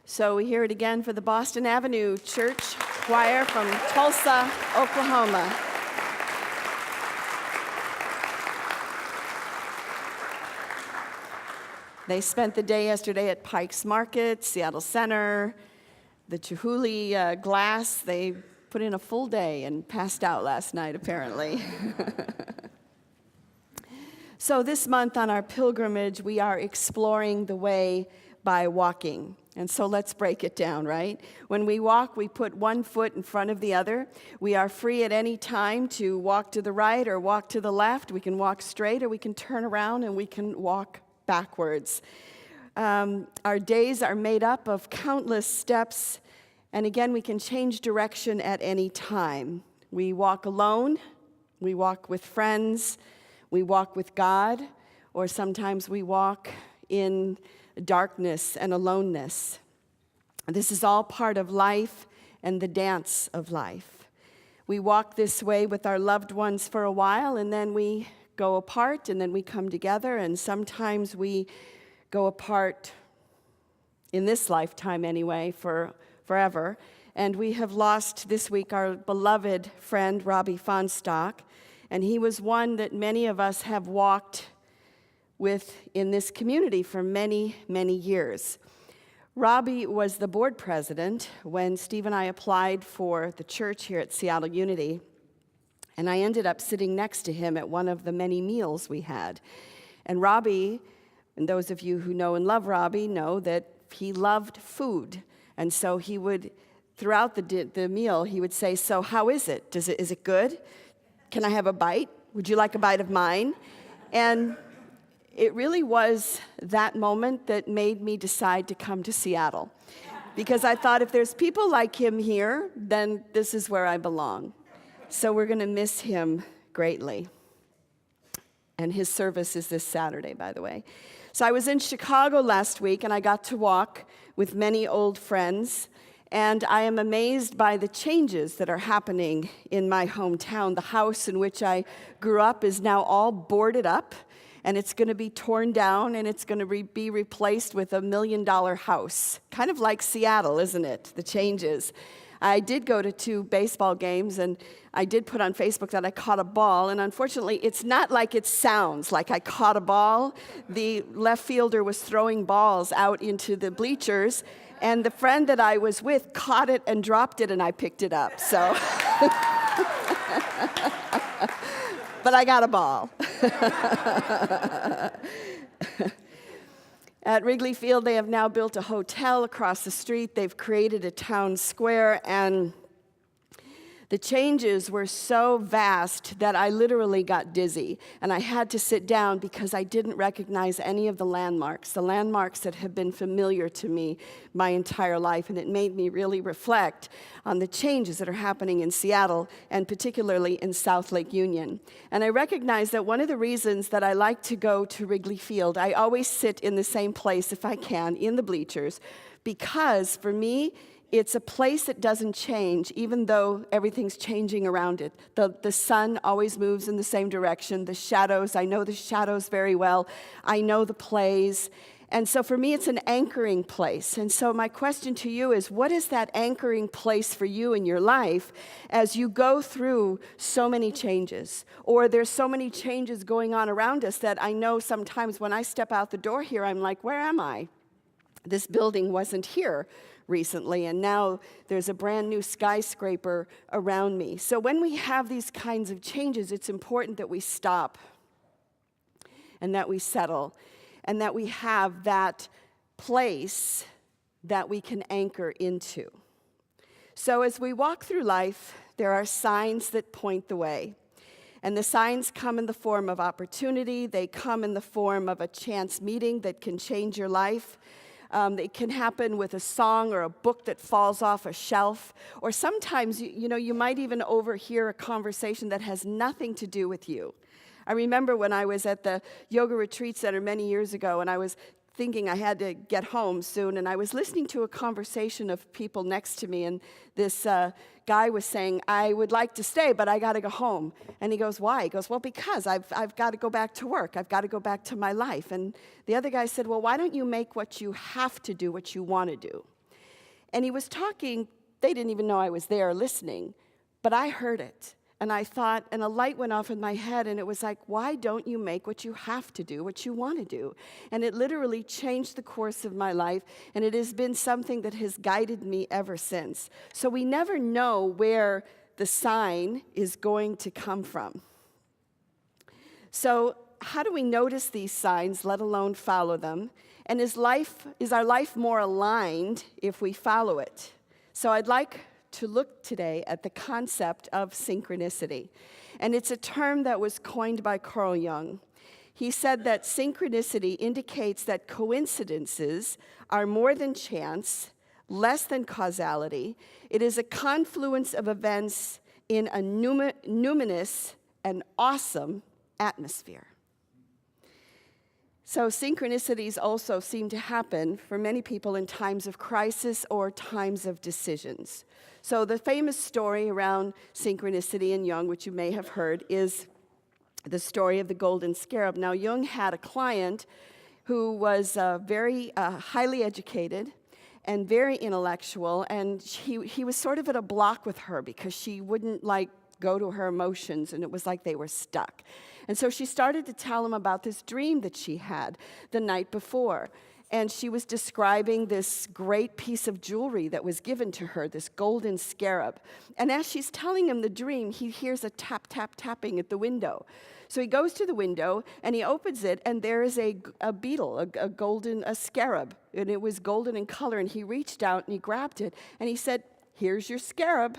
So we hear it again for the Boston Avenue Church Choir from Tulsa, Oklahoma. They spent the day yesterday at Pike's Market, Seattle Center, the Chihuly Glass. They put in a full day and passed out last night, apparently. So this month on our pilgrimage, we are exploring the way by walking. And so let's break it down, right? When we walk, we put one foot in front of the other. We are free at any time to walk to the right or walk to the left. We can walk straight or we can turn around and we can walk backwards. Our days are made up of countless steps, and again, we can change direction at any time. We walk alone, we walk with friends, we walk with God, or sometimes we walk in darkness and aloneness. This is all part of life and the dance of life. We walk this way with our loved ones for a while, and then we go apart, and then we come together, and sometimes we go apart in this lifetime anyway, for forever. And we have lost this week our beloved friend, Robbie Fonstock, and he was one that many of us have walked with in this community for many, many years. Robbie was the board president when Steve and I applied for the church here at Seattle Unity, and I ended up sitting next to him at one of the many meals we had. And Robbie, and those of you who know and love Robbie know that he loved food. And so he would, throughout the meal, he would say, "So how is it? Is it good? Can I have a bite? Would you like a bite of mine?" And it really was that moment that made me decide to come to Seattle. Because I thought if there's people like him here, then this is where I belong. So we're going to miss him greatly. And his service is this Saturday, by the way. So I was in Chicago last week, and I got to walk with many old friends. And I am amazed by the changes that are happening in my hometown. The house in which I grew up is now all boarded up, and it's going to be torn down, and it's going to be replaced with $1 million house. Kind of like Seattle, isn't it? The changes. I did go to 2 baseball games, and I did put on Facebook that I caught a ball, and unfortunately, it's not like it sounds like I caught a ball. The left fielder was throwing balls out into the bleachers, and the friend that I was with caught it and dropped it, and I picked it up, so. But I got a ball. At Wrigley Field, they have now built a hotel across the street. They've created a town square, and the changes were so vast that I literally got dizzy, and I had to sit down because I didn't recognize any of the landmarks that have been familiar to me my entire life, and it made me really reflect on the changes that are happening in Seattle, and particularly in South Lake Union. And I recognize that one of the reasons that I like to go to Wrigley Field, I always sit in the same place if I can, in the bleachers, because for me, it's a place that doesn't change, even though everything's changing around it. The sun always moves in the same direction. The shadows, I know the shadows very well. I know the plays. And so for me, it's an anchoring place. And so my question to you is, what is that anchoring place for you in your life as you go through so many changes? Or there's so many changes going on around us that I know sometimes when I step out the door here, I'm like, where am I? This building wasn't here recently, and now there's a brand new skyscraper around me. So when we have these kinds of changes, it's important that we stop and that we settle and that we have that place that we can anchor into. So as we walk through life, there are signs that point the way. And the signs come in the form of opportunity. They come in the form of a chance meeting that can change your life. It can happen with a song or a book that falls off a shelf. Or sometimes, you might even overhear a conversation that has nothing to do with you. I remember when I was at the yoga retreat center many years ago, and I was thinking I had to get home soon, and I was listening to a conversation of people next to me, and this guy was saying, "I would like to stay, but I got to go home." And he goes, "Why?" He goes, "Well, because I've got to go back to work. I've got to go back to my life." And the other guy said, "Well, why don't you make what you have to do what you want to do?" And he was talking, they didn't even know I was there listening, but I heard it. And I thought, and a light went off in my head, and it was like, why don't you make what you have to do, what you want to do? And it literally changed the course of my life, and it has been something that has guided me ever since. So we never know where the sign is going to come from. So how do we notice these signs, let alone follow them? And is our life more aligned if we follow it? So I'd like to look today at the concept of synchronicity. And it's a term that was coined by Carl Jung. He said that synchronicity indicates that coincidences are more than chance, less than causality. It is a confluence of events in a numinous and awesome atmosphere. So synchronicities also seem to happen for many people in times of crisis or times of decisions. So the famous story around synchronicity in Jung, which you may have heard, is the story of the golden scarab. Now, Jung had a client who was very highly educated and very intellectual, and he was sort of at a block with her because she wouldn't go to her emotions, and it was like they were stuck. And so she started to tell him about this dream that she had the night before. And she was describing this great piece of jewelry that was given to her, this golden scarab. And as she's telling him the dream, he hears a tap, tap, tapping at the window. So he goes to the window, and he opens it, and there is a beetle, a scarab. And it was golden in color, and he reached out, and he grabbed it, and he said, "Here's your scarab."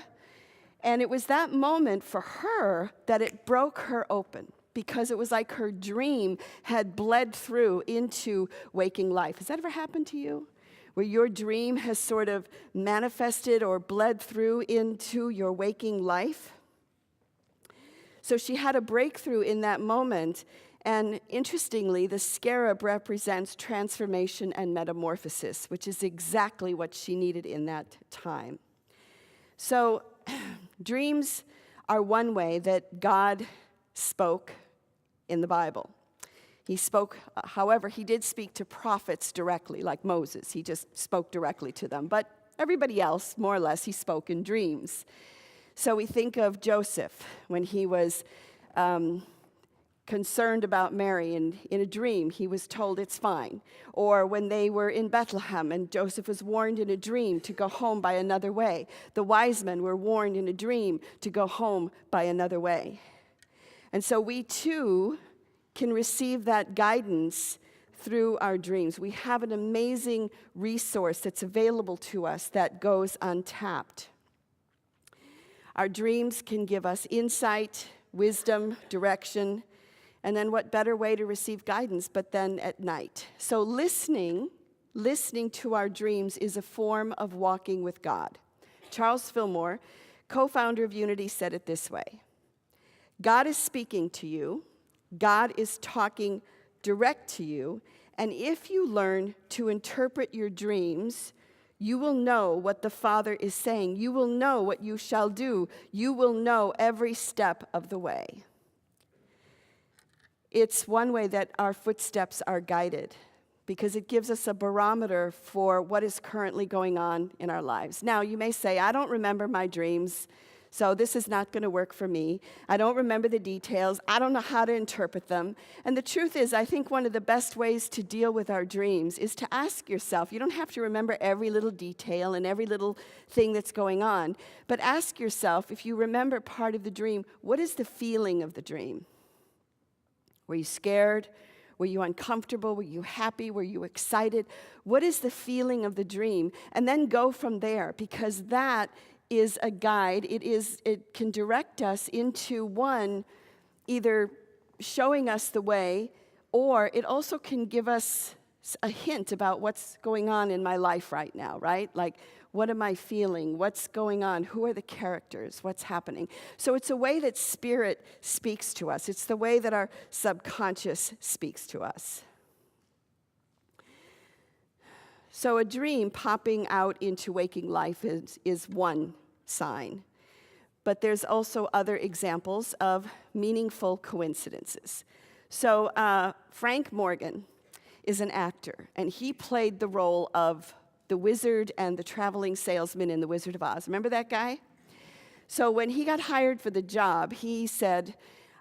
And it was that moment for her that it broke her open, because it was like her dream had bled through into waking life. Has that ever happened to you? Where your dream has sort of manifested or bled through into your waking life? So she had a breakthrough in that moment. And interestingly, the scarab represents transformation and metamorphosis, which is exactly what she needed in that time. So dreams are one way that God spoke in the Bible. He spoke, however, he did speak to prophets directly, like Moses. He just spoke directly to them. But everybody else, more or less, he spoke in dreams. So we think of Joseph when he was concerned about Mary, and in a dream he was told it's fine. Or when they were in Bethlehem and Joseph was warned in a dream to go home by another way. The wise men were warned in a dream to go home by another way. And so we too can receive that guidance through our dreams. We have an amazing resource that's available to us that goes untapped. Our dreams can give us insight, wisdom, direction, and then what better way to receive guidance but then at night? So listening to our dreams is a form of walking with God. Charles Fillmore, co-founder of Unity, said it this way: God is speaking to you, God is talking direct to you, and if you learn to interpret your dreams, you will know what the Father is saying. You will know what you shall do. You will know every step of the way. It's one way that our footsteps are guided, because it gives us a barometer for what is currently going on in our lives. Now, you may say, I don't remember my dreams, so this is not going to work for me. I don't remember the details. I don't know how to interpret them. And the truth is, I think one of the best ways to deal with our dreams is to ask yourself, you don't have to remember every little detail and every little thing that's going on, but ask yourself, if you remember part of the dream, what is the feeling of the dream? Were you scared? Were you uncomfortable? Were you happy? Were you excited? What is the feeling of the dream? And then go from there, because that is a guide. It can direct us into one, either showing us the way, or it also can give us a hint about what's going on in my life right now, right? Like, what am I feeling? What's going on? Who are the characters? What's happening? So it's a way that spirit speaks to us. It's the way that our subconscious speaks to us. So a dream popping out into waking life is one sign. But there's also other examples of meaningful coincidences. So Frank Morgan is an actor, and he played the role of the wizard and the traveling salesman in The Wizard of Oz. Remember that guy? So when he got hired for the job, he said,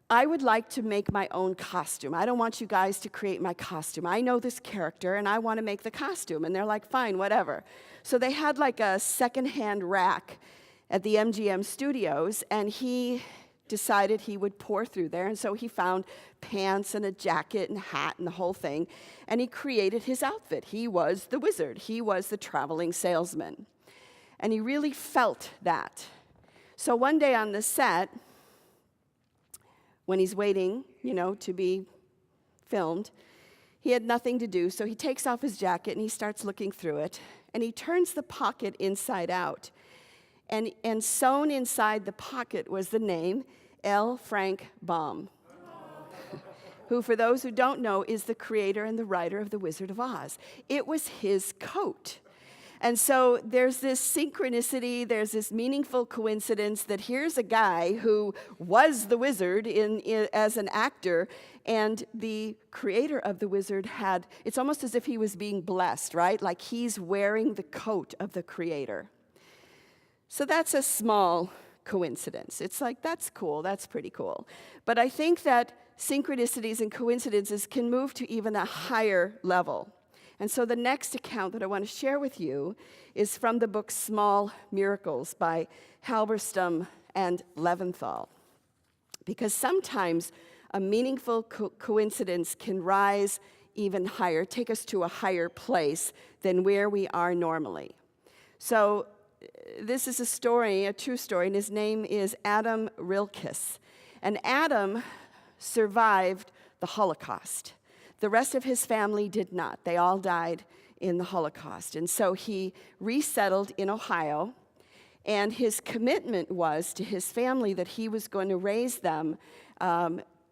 I would like to make my own costume. I don't want you guys to create my costume. I know this character, and I want to make the costume. And they're like, fine, whatever. So they had like a secondhand rack at the MGM studios, and he decided he would pour through there. And so he found pants and a jacket and hat and the whole thing, and he created his outfit. He was the wizard. He was the traveling salesman. And he really felt that. So one day on the set, when he's waiting, to be filmed, he had nothing to do, so he takes off his jacket and he starts looking through it, and he turns the pocket inside out. And sewn inside the pocket was the name L. Frank Baum, who, for those who don't know, is the creator and the writer of The Wizard of Oz. It was his coat. And so there's this synchronicity, there's this meaningful coincidence that here's a guy who was the wizard as an actor, and the creator of the wizard it's almost as if he was being blessed, right? Like he's wearing the coat of the creator. So that's a small coincidence. It's like, that's cool, that's pretty cool. But I think that synchronicities and coincidences can move to even a higher level. And so the next account that I want to share with you is from the book Small Miracles by Halberstam and Leventhal. Because sometimes a meaningful coincidence can rise even higher, take us to a higher place than where we are normally. So this is a true story, and his name is Adam Rilkes. And Adam survived the Holocaust. The rest of his family did not. They all died in the Holocaust. And so he resettled in Ohio, and his commitment was to his family that he was going to raise them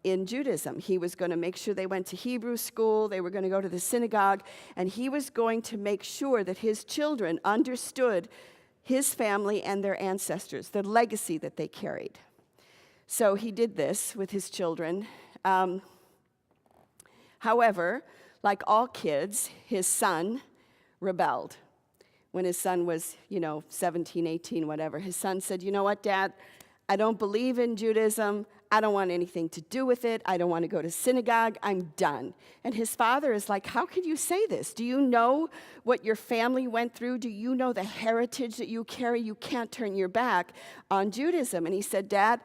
in Judaism. He was going to make sure they went to Hebrew school, they were going to go to the synagogue, and he was going to make sure that his children understood his family and their ancestors, the legacy that they carried. So he did this with his children. However, like all kids, his son rebelled. When his son was, 17, 18, whatever, his son said, you know what, Dad, I don't believe in Judaism. I don't want anything to do with it. I don't want to go to synagogue. I'm done. And his father is like, how could you say this? Do you know what your family went through? Do you know the heritage that you carry? You can't turn your back on Judaism. And he said, Dad,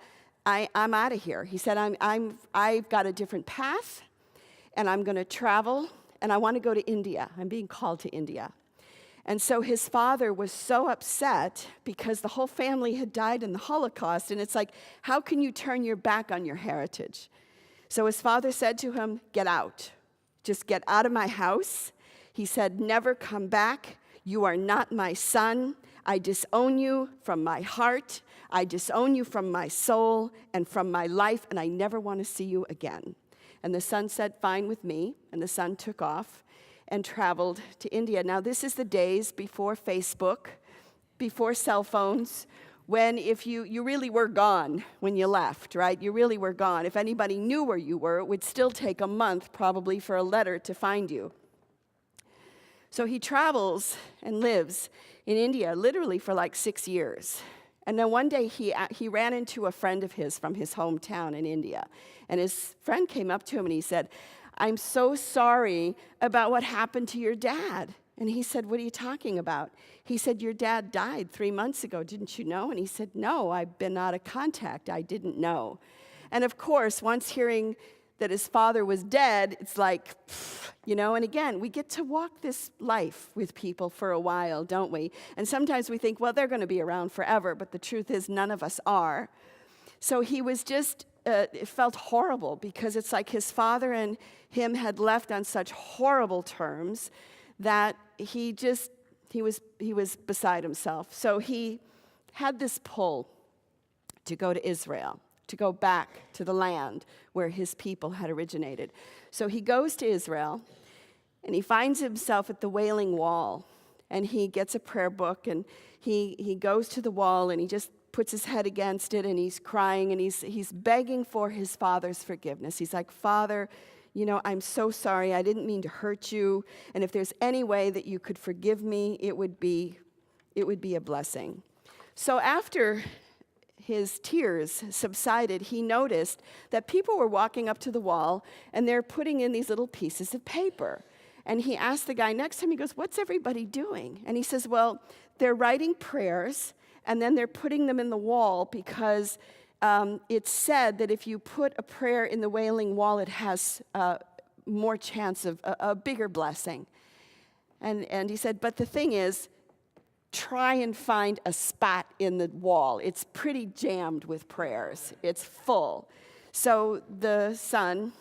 I'm out of here. He said, I've got a different path, and I'm going to travel, and I want to go to India. I'm being called to India. And so his father was so upset because the whole family had died in the Holocaust, and it's like, how can you turn your back on your heritage? So his father said to him, get out. Just get out of my house. He said, never come back. You are not my son. I disown you from my heart. I disown you from my soul and from my life, and I never want to see you again. And the son said, fine with me, and the son took off and traveled to India. Now, this is the days before Facebook, before cell phones, when if you really were gone when you left, right? You really were gone. If anybody knew where you were, it would still take a month probably for a letter to find you. So he travels and lives in India literally for like 6 years. And then one day he ran into a friend of his from his hometown in India. And his friend came up to him and he said, I'm so sorry about what happened to your dad. And he said, what are you talking about? He said, your dad died 3 months ago, didn't you know? And he said, no, I've been out of contact. I didn't know. And of course, once hearing that his father was dead, it's like, and again, we get to walk this life with people for a while, don't we? And sometimes we think, well, they're going to be around forever, but the truth is none of us are. So he was just, it felt horrible because it's like his father and him had left on such horrible terms that he was beside himself. So he had this pull to go to Israel, to go back to the land where his people had originated. So he goes to Israel, and he finds himself at the Wailing Wall, and he gets a prayer book, and he goes to the wall, and he just puts his head against it, and he's crying, and he's begging for his father's forgiveness. He's like, Father, I'm so sorry. I didn't mean to hurt you. And if there's any way that you could forgive me, it would be a blessing. So after his tears subsided, he noticed that people were walking up to the wall and they're putting in these little pieces of paper. And he asked the guy next to him, he goes, "What's everybody doing?" And he says, "Well, they're writing prayers and then they're putting them in the wall because it's said that if you put a prayer in the Wailing Wall, it has more chance of a bigger blessing." And he said, "But the thing is, try and find a spot in the wall. It's pretty jammed with prayers. It's full." So the son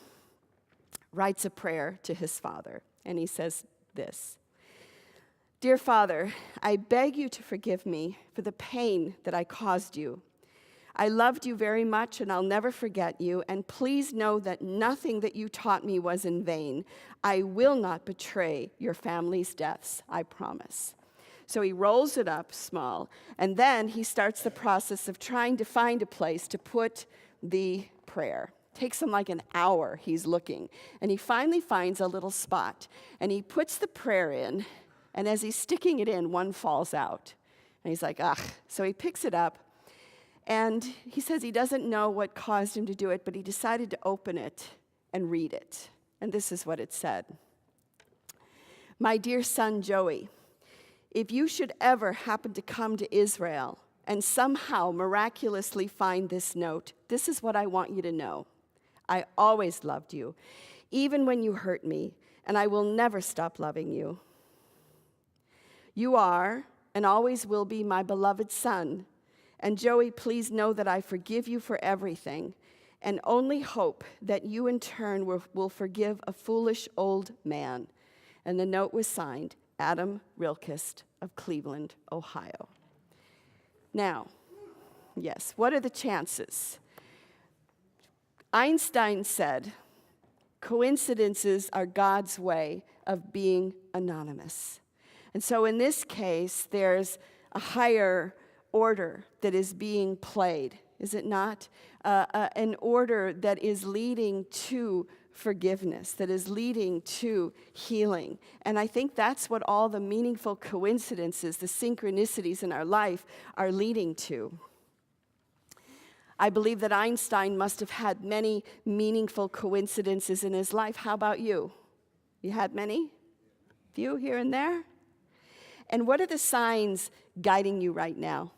writes a prayer to his father, and he says this: "Dear Father, I beg you to forgive me for the pain that I caused you. I loved you very much, and I'll never forget you, and please know that nothing that you taught me was in vain. I will not betray your family's deaths, I promise." So he rolls it up small, and then he starts the process of trying to find a place to put the prayer. Takes him like an hour, he's looking. And he finally finds a little spot, and he puts the prayer in, and as he's sticking it in, one falls out. And he's like, ugh. So he picks it up, and he says he doesn't know what caused him to do it, but he decided to open it and read it. And this is what it said: "My dear son Joey, if you should ever happen to come to Israel and somehow miraculously find this note, this is what I want you to know. I always loved you, even when you hurt me, and I will never stop loving you. You are and always will be my beloved son. And Joey, please know that I forgive you for everything, and only hope that you in turn will forgive a foolish old man." And the note was signed, Adam Rilkist of Cleveland, Ohio. Now, yes, what are the chances? Einstein said, coincidences are God's way of being anonymous. And so in this case, there's a higher order that is being played, is it not? An order that is leading to forgiveness, that is leading to healing. And I think that's what all the meaningful coincidences, the synchronicities in our life are leading to. I believe that Einstein must have had many meaningful coincidences in his life. How about you? You had many? Few here and there? And what are the signs guiding you right now?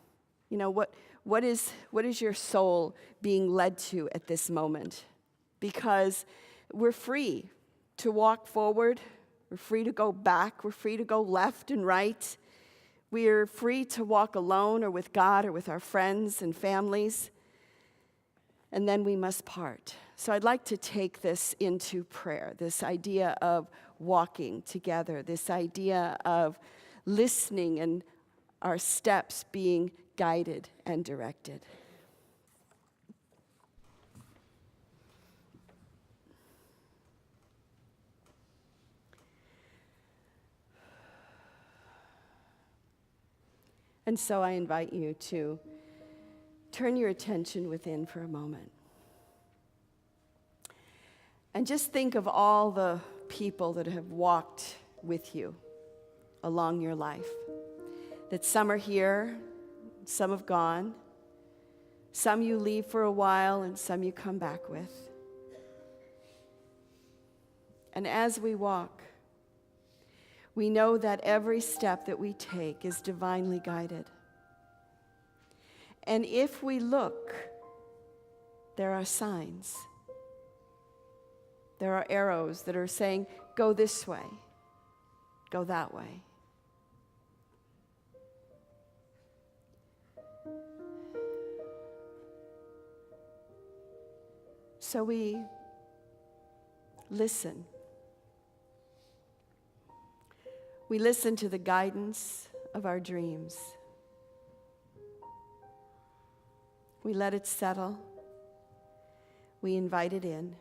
What is your soul being led to at this moment? Because we're free to walk forward. We're free to go back. We're free to go left and right. We're free to walk alone or with God or with our friends and families. And then we must part. So I'd like to take this into prayer, this idea of walking together, this idea of listening and our steps being guided and directed. And so I invite you to turn your attention within for a moment. And just think of all the people that have walked with you along your life. That some are here, some have gone, some you leave for a while, and some you come back with. And as we walk, we know that every step that we take is divinely guided. And if we look, there are signs. There are arrows that are saying, go this way, go that way. So we listen. We listen to the guidance of our dreams. We let it settle. We invite it in.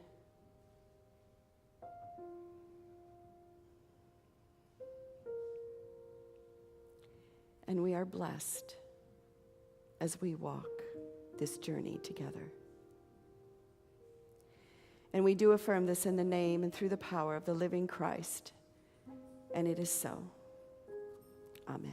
And we are blessed as we walk this journey together. And we do affirm this in the name and through the power of the living Christ. And it is so. Amen.